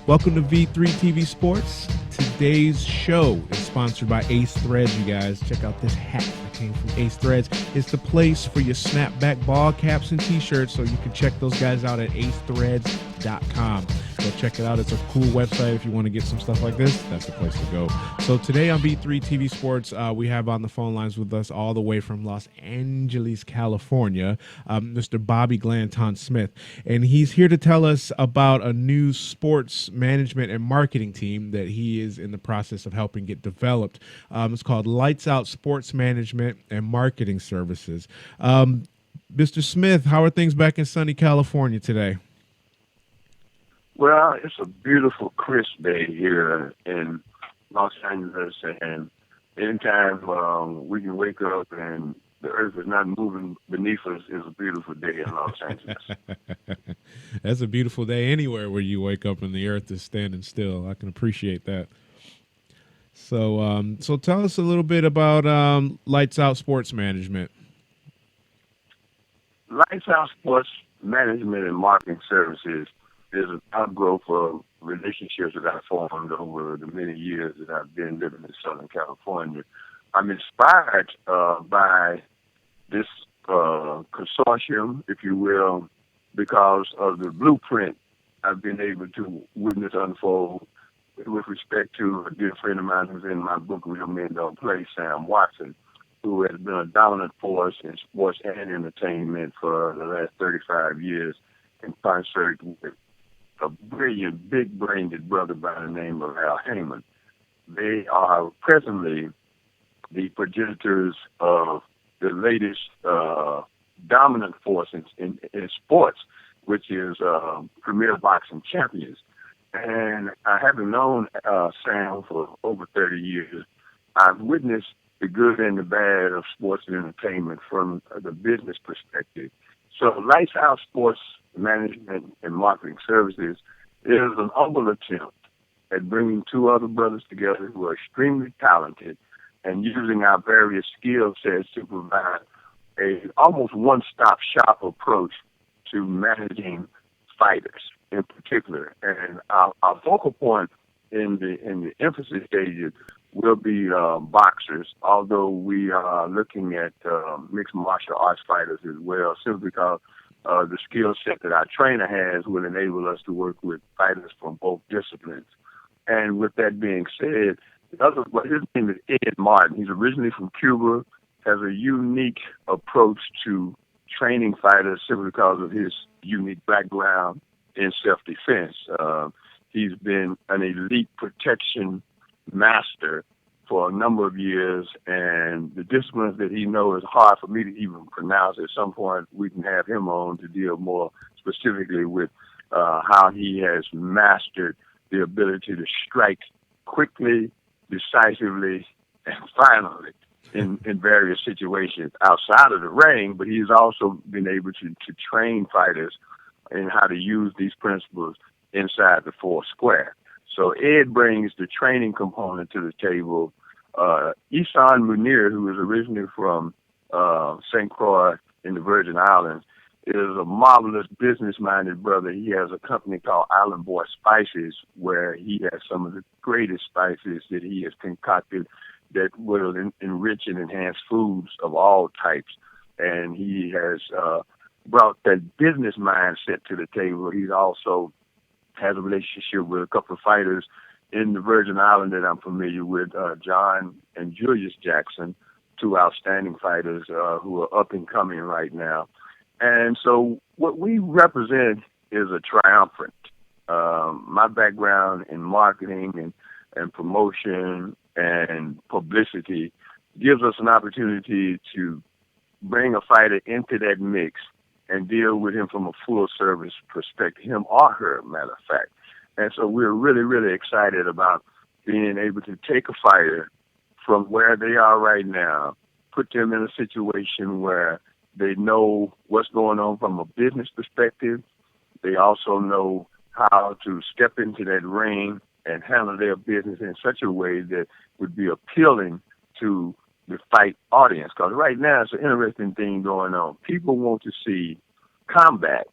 Welcome to V3TV Sports. Today's show is sponsored by Ace Threads, you guys. Check out this hat that came from Ace Threads. It's the place for your snapback ball caps and t-shirts, so you can check those guys out at acethreads.com. Go check it out. It's a cool website. If you want to get some stuff like this, that's the place to go. So today on V3TV Sports, we have on the phone lines with us all the way from Los Angeles, California, Mr. Bobby Glanton-Smith. And he's here to tell us about a new sports management and marketing team that he is in the process of helping get developed. It's called Lights Out Sports Management and Marketing Services. Mr. Smith, how are things back in sunny California today? Well, it's a beautiful, crisp day here in Los Angeles, and anytime we can wake up and the earth is not moving beneath us is a beautiful day in Los Angeles. That's a beautiful day anywhere where you wake up and the earth is standing still. I can appreciate that. So, so tell us a little bit about Lights Out Sports Management. Lights Out Sports Management and Marketing Services is an outgrowth of relationships that I've formed over the many years that I've been living in Southern California. I'm inspired by this consortium, if you will, because of the blueprint I've been able to witness unfold with respect to a dear friend of mine who's in my book, Real Men Don't Play, Sam Watson, who has been a dominant force in sports and entertainment for the last 35 years in concert with a brilliant, big-brained brother by the name of Al Heyman. They are presently the progenitors of the latest dominant force in sports, which is Premier Boxing Champions. And I haven't known Sam for over 30 years. I've witnessed the good and the bad of sports and entertainment from the business perspective. So Lights Out Sports Management and Marketing Services is an humble attempt at bringing two other brothers together who are extremely talented and using our various skill sets to provide a almost one-stop shop approach to managing fighters in particular. And our focal point in the emphasis stages will be boxers, although we are looking at mixed martial arts fighters as well, simply because the skill set that our trainer has will enable us to work with fighters from both disciplines. And with that being said, his name is Ed Martin. He's originally from Cuba, has a unique approach to training fighters simply because of his unique background in self-defense. He's been an elite protection master for a number of years, and the disciplines that he knows is hard for me to even pronounce. At some point, we can have him on to deal more specifically with how he has mastered the ability to strike quickly, decisively, and finally in various situations outside of the ring. But he's also been able to train fighters in how to use these principles inside the four square. So Ed brings the training component to the table. Ihsan Munir, who is originally from St. Croix in the Virgin Islands, is a marvelous business-minded brother. He has a company called Island Boy Spices, where he has some of the greatest spices that he has concocted that will enrich and enhance foods of all types. And he has brought that business mindset to the table. He's also has a relationship with a couple of fighters in the Virgin Islands that I'm familiar with, John and Julius Jackson, two outstanding fighters who are up and coming right now. And so what we represent is a triumvirate. My background in marketing and promotion and publicity gives us an opportunity to bring a fighter into that mix and deal with him from a full-service perspective, him or her, matter of fact. And so we're really, really excited about being able to take a fighter from where they are right now, put them in a situation where they know what's going on from a business perspective. They also know how to step into that ring and handle their business in such a way that would be appealing to the fight audience. Because right now it's an interesting thing going on. People want to see combat,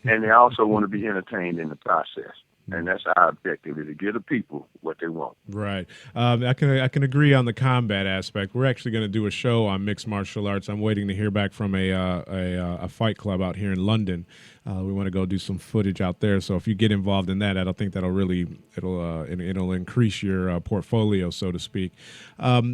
and they also want to be entertained in the process. And that's our objective, is to give the people what they want. Right. I can agree on the combat aspect. We're actually going to do a show on mixed martial arts. I'm waiting to hear back from a fight club out here in London. We want to go do some footage out there. So if you get involved in that, I don't think that'll really it'll increase your portfolio, so to speak.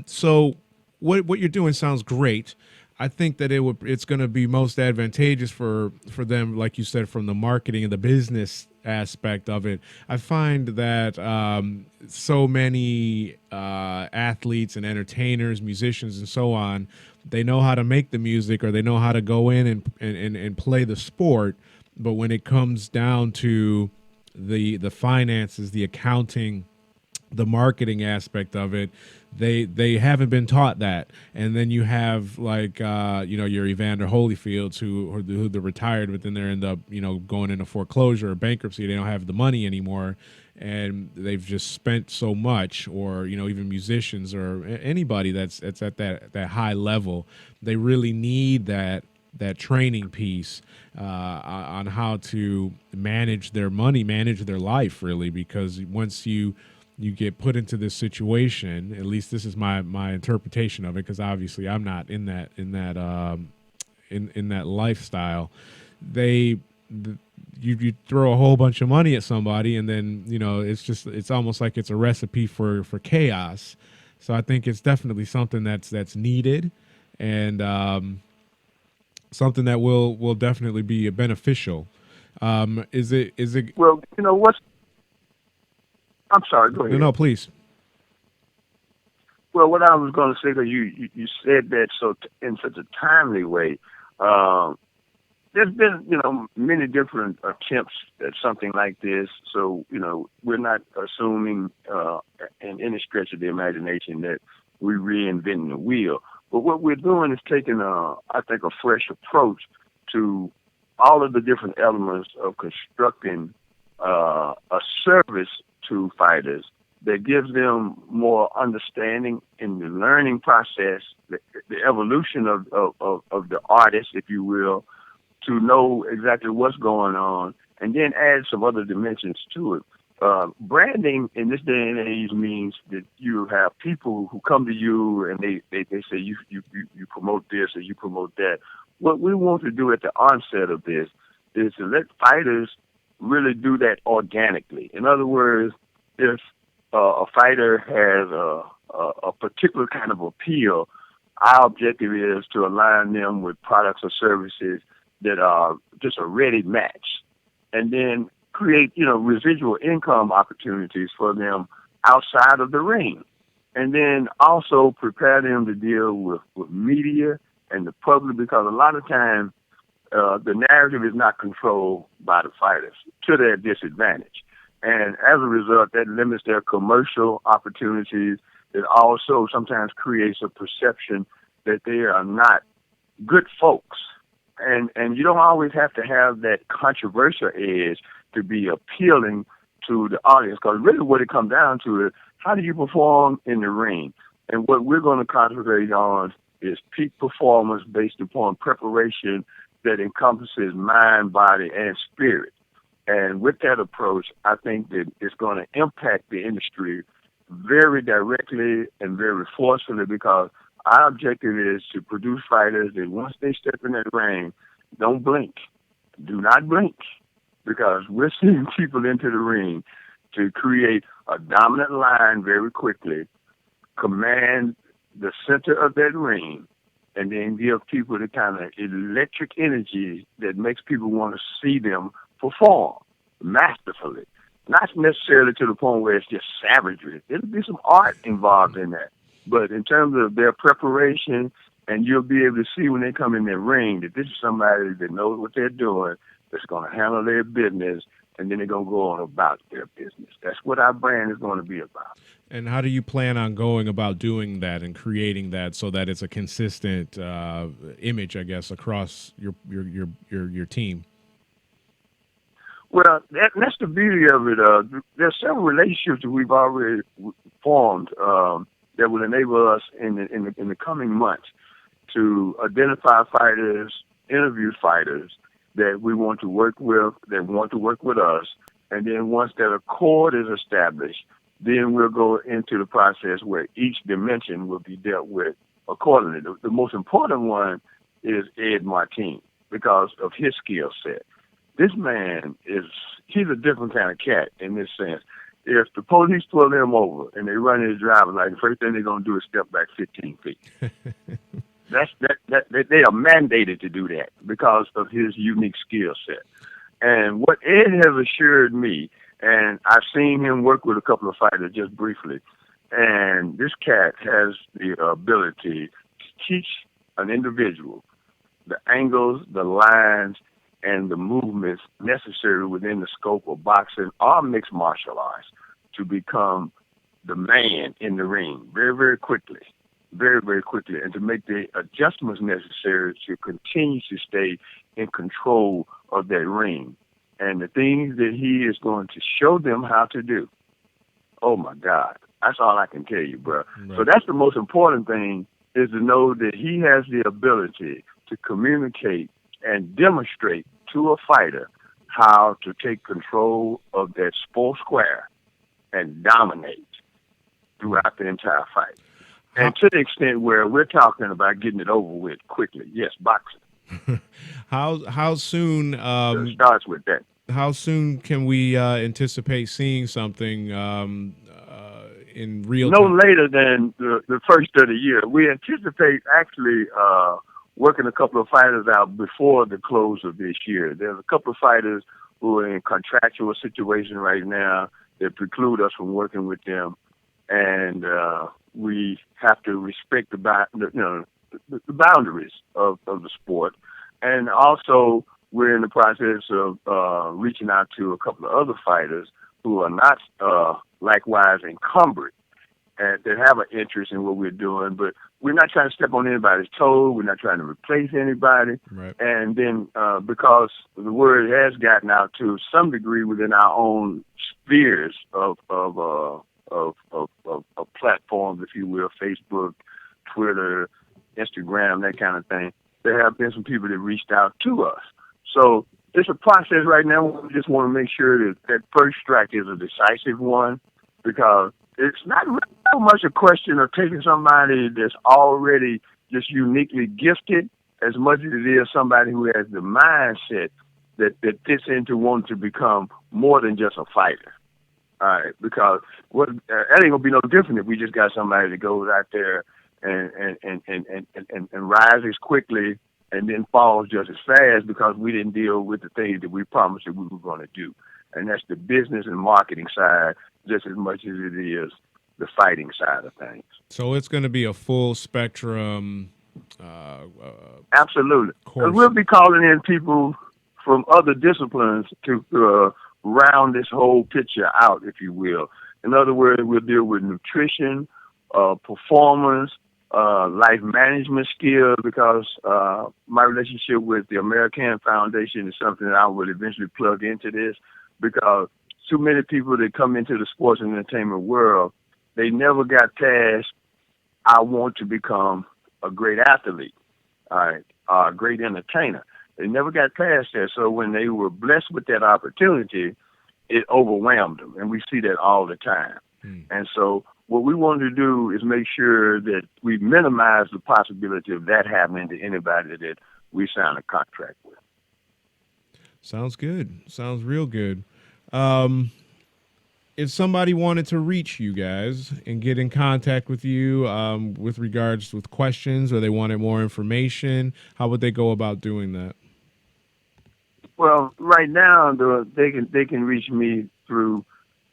So what you're doing sounds great. I think that it's going to be most advantageous for them, like you said, from the marketing and the business aspect of it. I find that so many athletes and entertainers, musicians, and so on, they know how to make the music or they know how to go in and play the sport, but when it comes down to the finances, the accounting, the marketing aspect of it, they haven't been taught that. And then you have like your Evander Holyfields who they're retired, but then they end up going into foreclosure or bankruptcy. They don't have the money anymore, and they've just spent so much. Or even musicians or anybody that's at that high level, they really need that training piece on how to manage their money, manage their life, really, because once you get put into this situation, at least this is my interpretation of it, because obviously I'm not in that lifestyle. You throw a whole bunch of money at somebody, and then it's almost like it's a recipe for chaos. So I think it's definitely something that's needed, and something that will definitely be beneficial. Is it? Well, what's I'm sorry, go ahead. No, please. Well, what I was going to say, because you said that in such a timely way, there's been, many different attempts at something like this. So, we're not assuming in any stretch of the imagination that we're reinventing the wheel. But what we're doing is taking, I think, a fresh approach to all of the different elements of constructing a service to fighters that gives them more understanding in the learning process, the evolution of the artist, if you will, to know exactly what's going on, and then add some other dimensions to it. Branding in this day and age means that you have people who come to you and they say you promote this or you promote that. What we want to do at the onset of this is to let fighters really do that organically. In other words, if a fighter has a particular kind of appeal, our objective is to align them with products or services that are just a ready match, and then create, residual income opportunities for them outside of the ring, and then also prepare them to deal with media and the public, because a lot of times the narrative is not controlled by the fighters to their disadvantage. And as a result, that limits their commercial opportunities. It also sometimes creates a perception that they are not good folks. And you don't always have to have that controversial edge to be appealing to the audience, because really what it comes down to is, how do you perform in the ring? And what we're going to concentrate on is peak performance based upon preparation that encompasses mind, body, and spirit. And with that approach, I think that it's going to impact the industry very directly and very forcefully, because our objective is to produce fighters that once they step in that ring, don't blink. Do not blink, because we're sending people into the ring to create a dominant line very quickly, command the center of that ring, and then give people the kind of electric energy that makes people want to see them perform masterfully. Not necessarily to the point where it's just savagery. There'll be some art involved in that. But in terms of their preparation, and you'll be able to see when they come in their ring that this is somebody that knows what they're doing, that's going to handle their business, and then they're going to go on about their business. That's what our brand is going to be about. And how do you plan on going about doing that and creating that so that it's a consistent image, I guess, across your team? Well, that's the beauty of it. There's several relationships that we've already formed that will enable us in the coming months to identify fighters, interview fighters that we want to work with, that want to work with us, And then once that accord is established, then we'll go into the process where each dimension will be dealt with accordingly. The most important one is Ed Martin because of his skill set. This man he's a different kind of cat in this sense. If the police pull him over and they run his driver's license, the first thing they're going to do is step back 15 feet. They are mandated to do that because of his unique skill set. And what Ed has assured me, and I've seen him work with a couple of fighters just briefly, and this cat has the ability to teach an individual the angles, the lines, and the movements necessary within the scope of boxing or mixed martial arts to become the man in the ring very, very quickly, very, very quickly, and to make the adjustments necessary to continue to stay in control of that ring. And the things that he is going to show them how to do, oh, my God, that's all I can tell you, bro. Right. So that's the most important thing, is to know that he has the ability to communicate and demonstrate to a fighter how to take control of that full square and dominate throughout the entire fight. And to the extent where we're talking about getting it over with quickly. Yes, boxing. How soon? It starts with that. How soon can we anticipate seeing something in real time? No later than the first of the year. We anticipate actually working a couple of fighters out before the close of this year. There's a couple of fighters who are in contractual situation right now that preclude us from working with them, and we have to respect the boundaries of the sport. And also, we're in the process of reaching out to a couple of other fighters who are not likewise encumbered and that have an interest in what we're doing, but we're not trying to step on anybody's toes. We're not trying to replace anybody. Right. And then because the word has gotten out to some degree within our own spheres of platforms, if you will, Facebook, Twitter, Instagram, that kind of thing, there have been some people that reached out to us. So it's a process right now. We just want to make sure that that first strike is a decisive one, because it's not really so much a question of taking somebody that's already just uniquely gifted as much as it is somebody who has the mindset that fits into wanting to become more than just a fighter. All right, because that ain't gonna be no different if we just got somebody that goes out there and rises quickly and then falls just as fast because we didn't deal with the things that we promised that we were going to do. And that's the business and marketing side just as much as it is the fighting side of things. So it's going to be a full spectrum. Absolutely. We'll be calling in people from other disciplines to round this whole picture out, if you will. In other words, we'll deal with nutrition, performance, life management skills, because my relationship with the American Foundation is something that I will eventually plug into this, because too many people that come into the sports and entertainment world, they never got past, I want to become a great athlete, all right, a great entertainer. They never got past that. So when they were blessed with that opportunity, it overwhelmed them. And we see that all the time. And so what we want to do is make sure that we minimize the possibility of that happening to anybody that we sign a contract with. Sounds good. Sounds real good. If somebody wanted to reach you guys and get in contact with you with regards with questions, or they wanted more information, how would they go about doing that? Well, right now they can reach me through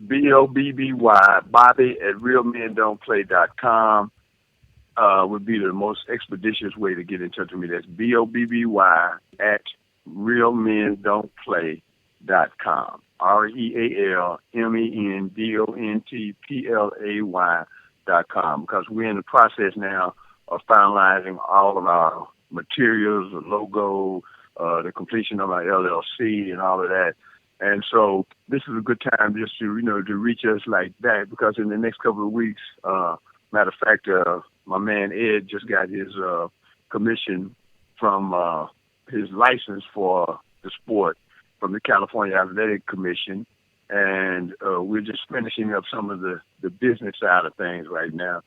BOBBY, Bobby at realmendon'tplay.com would be the most expeditious way to get in touch with me. That's BOBBY at realmendon'tplay.com. REALMENDONTPLAY.com, because we're in the process now of finalizing all of our materials, the logo, the completion of our LLC and all of that. And so this is a good time just to reach us like that, because in the next couple of weeks, matter of fact, my man Ed just got his commission from his license for the sport from the California Athletic Commission, and we're just finishing up some of the business side of things right now.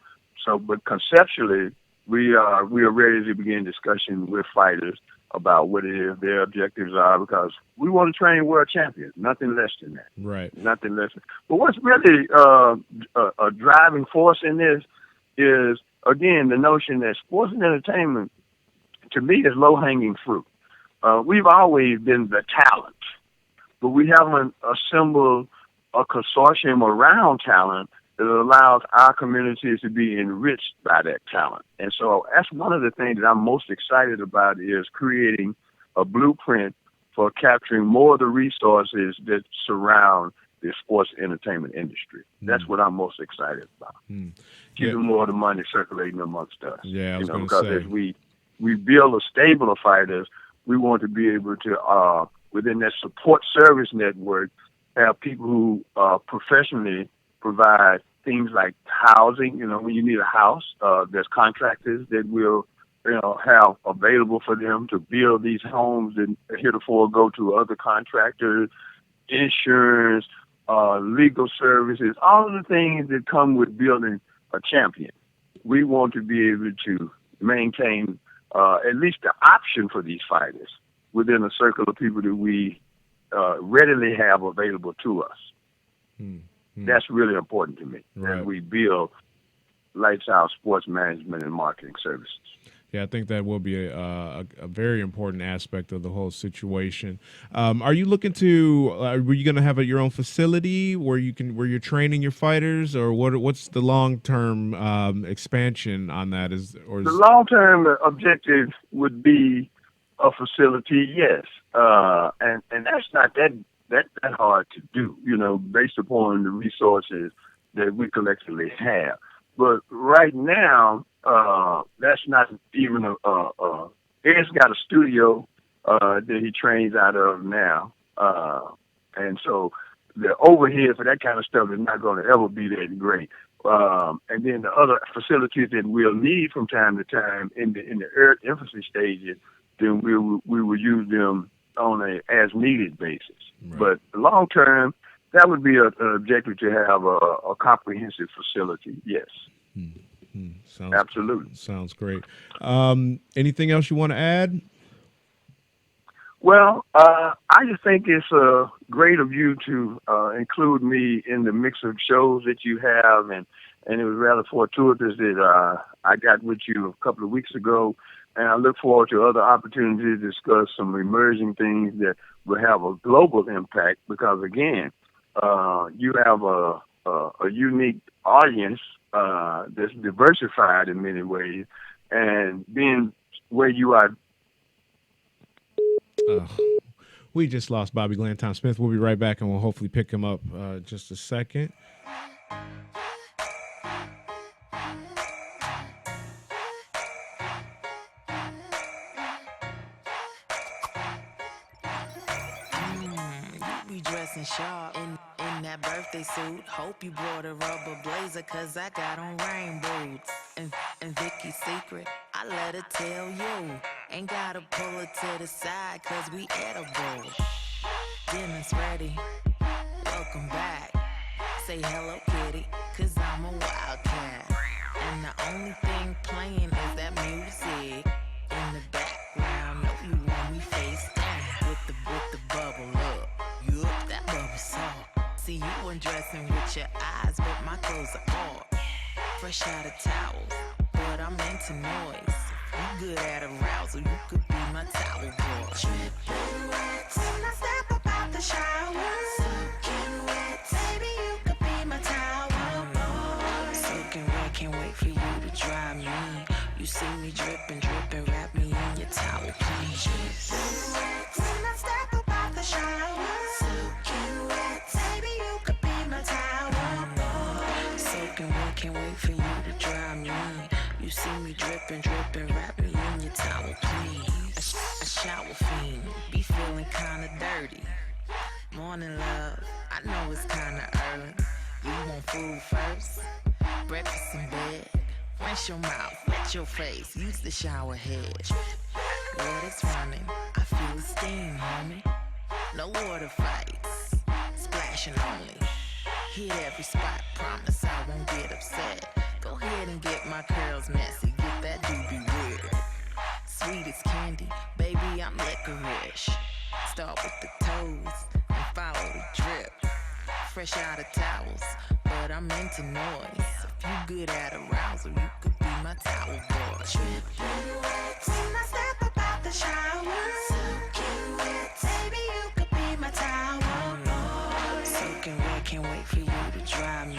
So, but conceptually, we are ready to begin discussion with fighters about what it is their objectives are, because we want to train world champions, nothing less than that. Right. Nothing less. But what's really a driving force in this is, again, the notion that sports and entertainment, to me, is low-hanging fruit. We've always been the talent, but we haven't assembled a consortium around talent that allows our communities to be enriched by that talent. And so that's one of the things that I'm most excited about, is creating a blueprint for capturing more of the resources that surround the sports entertainment industry. That's what I'm most excited about. Keeping more of the money circulating amongst us. Yeah, I was going to because say. as we build a stable of fighters, we want to be able to, within that support service network, have people who professionally provide things like housing. When you need a house, there's contractors that will, have available for them to build these homes and heretofore go to other contractors, insurance, legal services, all of the things that come with building a champion. We want to be able to maintain at least the option for these fighters within a circle of people that we readily have available to us. That's really important to me, that we build lights out sports management and marketing services. Yeah, I think that will be a very important aspect of the whole situation. Are you looking to? Were you going to have your own facility where you're training your fighters, or what's the long-term expansion on that? The long-term objective would be a facility, yes, and that's not that hard to do, based upon the resources that we collectively have. But right now, that's not even Ed's got a studio that he trains out of now. And so the overhead for that kind of stuff is not going to ever be that great. And then the other facilities that we'll need from time to time in the infancy stages, then we will use them on a as needed basis. Right. But long term, that would be an objective, to have a comprehensive facility. Yes. Absolutely. Sounds great. Anything else you want to add? Well, I just think it's great of you to include me in the mix of shows that you have, and it was rather fortuitous that I got with you a couple of weeks ago, and I look forward to other opportunities to discuss some emerging things that will have a global impact, because, again, you have a unique audience that's diversified in many ways, and being where you are. We just lost Bobby Glanton-Smith. We'll be right back, and we'll hopefully pick him up just a second. You be dressing sharp in that birthday suit. Hope you brought a rubber blazer, cause I got on rain boots. And Vicky's secret, I let her tell you. Ain't gotta pull her to the side, cause we edible. Dinner's ready, welcome back. Say hello, kitty, cause I'm a wildcat. And the only thing playing is that music in the background. Know you want me face down with the bubble up. Yup, that bubble soft. See, you undressing with your eyes, but my clothes are off. Fresh out of towels, but I'm into noise. You good at arousal, you could be my towel boy. Dripping wet when I step up out the shower. Soaking wet, baby, you could be my towel boy. Soaking wet, can't wait for you to dry me. You see me dripping, wrap me in your towel, please. Dripping wet when I step up out the shower. Soaking wet, baby, you could be my towel boy. Soaking wet, can't wait for you to dry me. You see me dripping, wrap me in your towel, please. A shower fiend, be feeling kinda dirty. Morning love, I know it's kinda early. You want food first? Breakfast in bed. Rinse your mouth, wet your face, use the shower head. Water's running, I feel the steam, homie. No water fights, splash attention only. Hit every spot, promise I won't get upset. Go ahead and get my curls messy, get that doobie weird. Sweet as candy, baby, I'm licorice. Start with the toes and follow the drip. Fresh out of towels, but I'm into noise. If you good at arousal, you could be my towel boy. Drippin' wet when I step up out the shower. Soaking wet, baby, you could be my towel boy. Soaking wet, can't wait for you to dry me.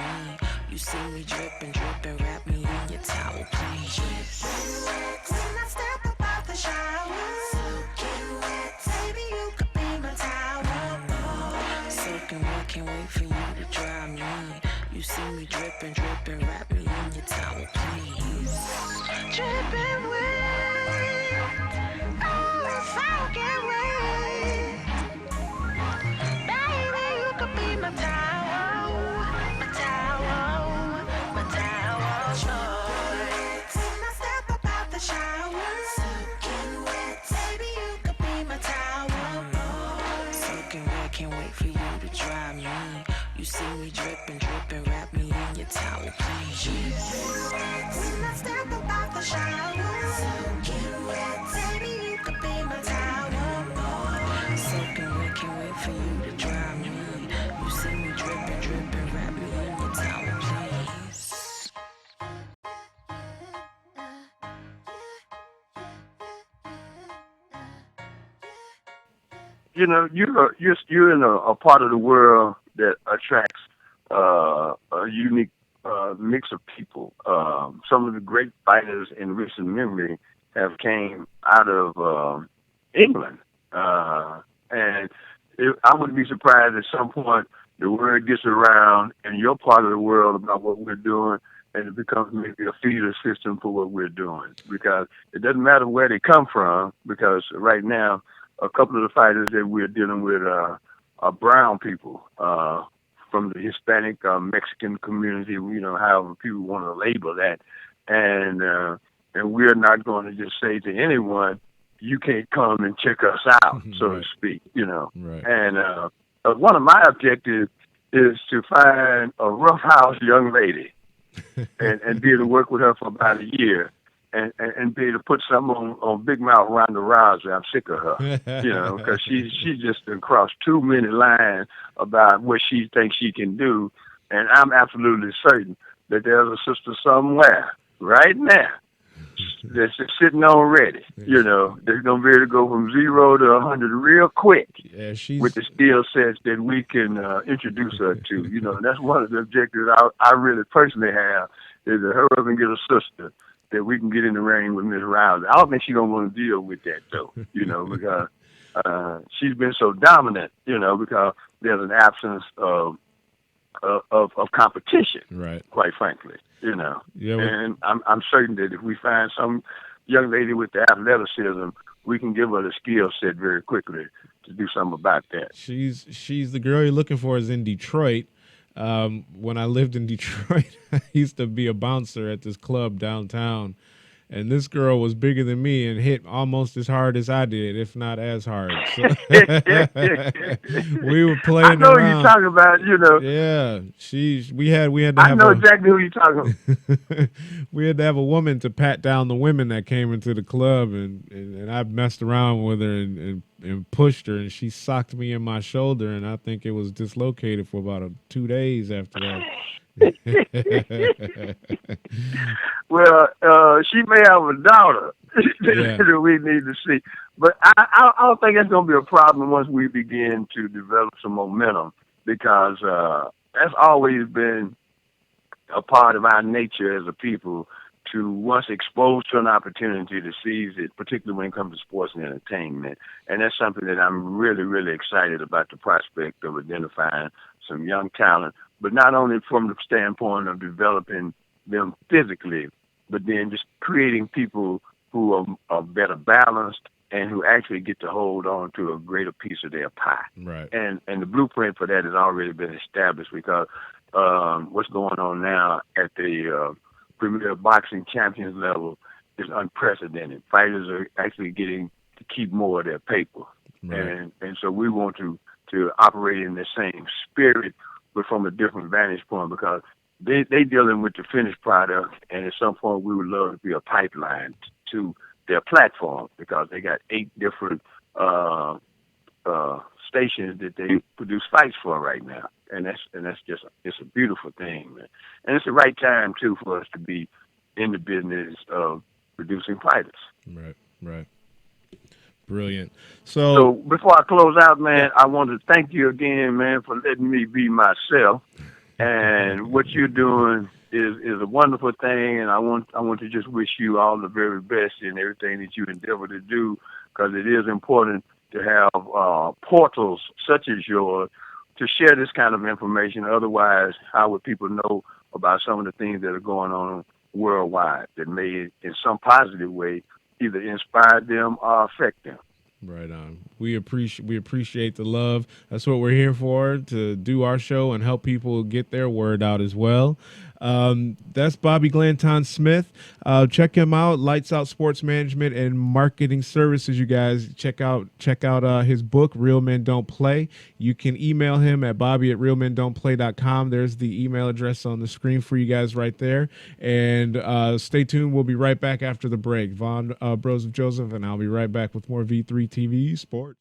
You see me drippin', drippin', wrap me in your towel, please. Drippin' wet when I step up out the shower. Soaking wet, baby, you could be my towel boy. Soaking wet, can't wait for you to dry me. You see me drippin', drippin', wrap me in your towel, please. Drippin' wet, oh, soaking wet. Baby, you could be my towel, my towel, my towel. Choice. When I step up out the shower, soaking wet, baby, you could be my towel. Soaking wet, can't wait for you to dry me. You see me drippin', drippin', wrap me in your towel, please. When I step up out the shower, soaking wet, baby, you could be my towel. Soaking wet, can't wait for you to dry me. You see me drippin', drippin', wrap me in your towel, please. You know, you're in a part of the world that attracts a unique mix of people. Some of the great fighters in recent memory have came out of England, and I wouldn't be surprised at some point the word gets around in your part of the world about what we're doing, and it becomes maybe a feeder system for what we're doing. Because it doesn't matter where they come from, because right now, a couple of the fighters that we're dealing with are brown people from the Hispanic, Mexican community, you know, however people want to label that. And we're not going to just say to anyone, you can't come and check us out, so to speak, you know. Right. And one of my objectives is to find a roughhouse young lady and be able to work with her for about a year. And be able to put something on Big Mouth Ronda Rousey. I'm sick of her, you know, because she just been crossed too many lines about what she thinks she can do. And I'm absolutely certain that there's a sister somewhere right now that's just sitting on ready, you know, that's going to be able to go from 0 to 100 real quick with the skill sets that we can introduce her to. You know, and that's one of the objectives I really personally have, is to hurry up and get a sister that we can get in the ring with Miss Rousey. I don't think she's going to want to deal with that, though, you know, because she's been so dominant, you know, because there's an absence of competition, right? Quite frankly, you know. Yeah, and I'm certain that if we find some young lady with the athleticism, we can give her the skill set very quickly to do something about that. She's the girl you're looking for is in Detroit. When I lived in Detroit, I used to be a bouncer at this club downtown, and this girl was bigger than me and hit almost as hard as I did, if not as hard. So we were playing I know around. Who you're talking about, you know. Yeah, we had to I have know exactly who you're talking about. We had to have a woman to pat down the women that came into the club, and I messed around with her and pushed her, and she socked me in my shoulder, and I think it was dislocated for about 2 days after that. Well, she may have a daughter that we need to see. But I don't think that's going to be a problem once we begin to develop some momentum, because that's always been a part of our nature as a people, to once exposed to an opportunity to seize it, particularly when it comes to sports and entertainment. And that's something that I'm really, really excited about, the prospect of identifying some young talent, but not only from the standpoint of developing them physically, but then just creating people who are better balanced and who actually get to hold on to a greater piece of their pie. Right. And the blueprint for that has already been established, because what's going on now at the Premier Boxing Champions level is unprecedented. Fighters are actually getting to keep more of their paper. Right. And so we want to to operate in the same spirit, but from a different vantage point, because they dealing with the finished product, and at some point we would love to be a pipeline to their platform, because they got 8 different stations that they produce fights for right now, and that's just, it's a beautiful thing, man. And it's the right time too for us to be in the business of producing fighters. Right. Brilliant. So before I close out, man, I want to thank you again, man, for letting me be myself. And what you're doing is a wonderful thing, and I want to just wish you all the very best in everything that you endeavor to do, because it is important to have portals such as yours to share this kind of information. Otherwise, how would people know about some of the things that are going on worldwide that may, in some positive way, either inspire them or affect them? Right on. We appreciate the love. That's what we're here for, to do our show and help people get their word out as well. That's Bobby Glanton-Smith. Check him out. Lights Out Sports Management and Marketing Services. You guys check out his book, Real Men Don't Play. You can email him at bobby@realmendon'tplay.com. There's the email address on the screen for you guys right there. And stay tuned. We'll be right back after the break. Vaughn Johseph, and I'll be right back with more V3 TV Sports.